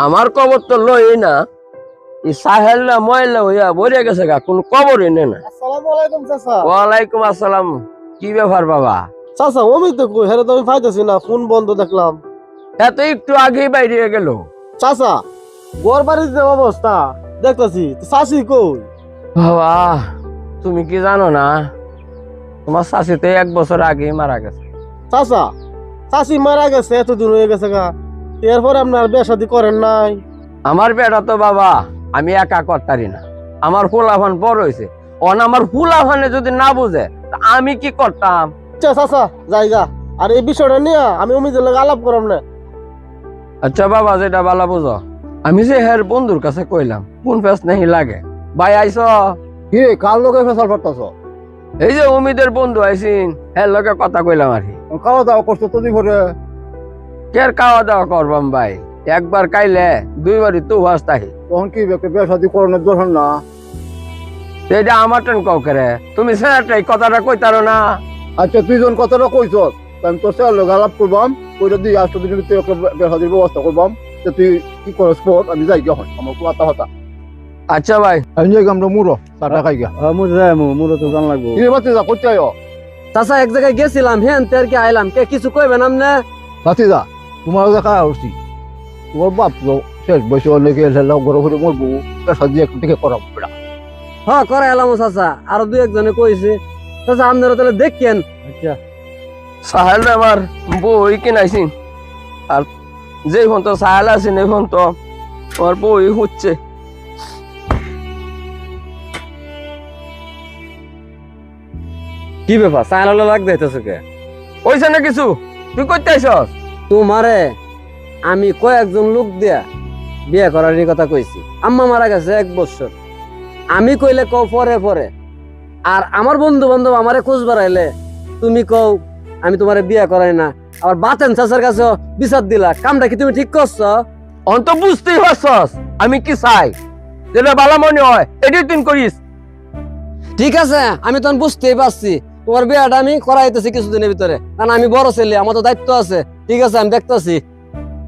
আমার কবর তো লই না, এই সাহেল না ময়লা হইয়া বইরে গেছে গা, কোন কবরই নে না। আসসালামু আলাইকুম চাচা। ওয়ালাইকুম আসসালাম। কি ব্যাপার বাবা? চাচা আমি তো কই হেরে তো আমি পাইতেছি না, ফোন বন্ধ দেখলাম। এত একটু আগেই বাইরে গেল। চাচা ঘর বাড়ির যে অবস্থা দেখতেছি, চাচি কই? বাবা তুমি কি জানো না, তোমার শাশি তো 1 বছর আগেই মারা গেছে। চাচা চাচি মারা গেছে, এতদিন হয়ে গেছে গা, এরপর আপনার বিয়ে শাদী করেন নাই? আমার বেটা তো বাবা আমি একা করতারি না, আমার ফুলাফান বড় হয়েছে। আমার ফুলাফানে যদি না বুঝে তা আমি কি করতাম? আচ্ছা চাচা জায়গা, আর এই বিষয়টা নিয়ে আমি অমিদের লগে আলাপ করাম না। আচ্ছা বাবা, যেটা বালা বুঝো, আমি যে হের বন্ধুর কাছে কইলাম কোন ফেস নেই লাগে। ভাই আইস? কি কার লগে ফেসাল করতেছ? এই যে অমিদের বন্ধু আইসিন, হের লগে কথা কইলাম আর কি। খাওয়া দাওয়া করছো তো দিবরে? কের খাওয়া দাওয়া করবাম ভাই, একবার কাইলে 2 বারই তো হাসতাহি। তখন কি বিয়ে শাদী করানোর দরকার না? এটা আমার টেন কাউ করে, তুমি সেটাই কথাটা কইতারো না। আচ্ছা তুই যখন কথাটা কইছ, আমি তোর সাথে লগে আলাপ করবাম, কইরা দিয়ে 8 দিনের ভিতরে বিয়ে শাদীর ব্যবস্থা করবাম। তুই কি করস পর আমি যাই গিয়া, আমার কথা হতা। আচ্ছা ভাই, আমি যাই আমরা মুরো টাটা খাই গিয়া। মুরো তো জান লাগবো। কি বাতি যা করতে আইও? চাচা এক জায়গায় গেছিলাম, হ্যাঁ তের কি আইলাম, কে কিছু কইবেন আমনে? বাতি যা তোমার দেখা আসছি, তোমার বাপ তো শেষ বয়সে অনেকে ঘরে ঘরে মরবো, শাদী একটু থেকে করাম। হ্যাঁ করে এলাম চাচা, আরো 2-1 জনে কইছে। চাচা আপনারা তাহলে দেখেন। আচ্ছা সাহেল আমার বই কিনাইছিন, আর যে ফোন তো সাহেল আছেন এখন তো আমার বই হচ্ছে। কি ব্যাপার চাইলে লাগ দিতেছে কে? ওইছে না কিছু, তুই করতে আইসস? তোমারে আমি কয়েকজন লোক দিয়া বিয়ে করার কথা কইছি। আম্মা মারা গেছে 1 বছর, আমি কইলে কও পরে পরে, আর আমার বন্ধু বান্ধব আমারে খোঁজ বাড়াইলে তুমি কও আমি তোমারে বিয়ে করাই না। আবার বাতেন চাচার কাছে বিচার দিলা, কামটা কি তুমি ঠিক করছো? অন্ত বুঝতেই পারছস আমি কি চাই, যেটা ভালো মনে হয় এটাই তুই করিস। ঠিক আছে আমি তখন বুঝতেই পারছি, তোমার বিয়েটা আমি করাইতেছি কিছুদিনের ভিতরে, কারণ আমি বড় ছেলে, আমার তো দায়িত্ব আছে। ঠিক আছে আমি দেখতেছি।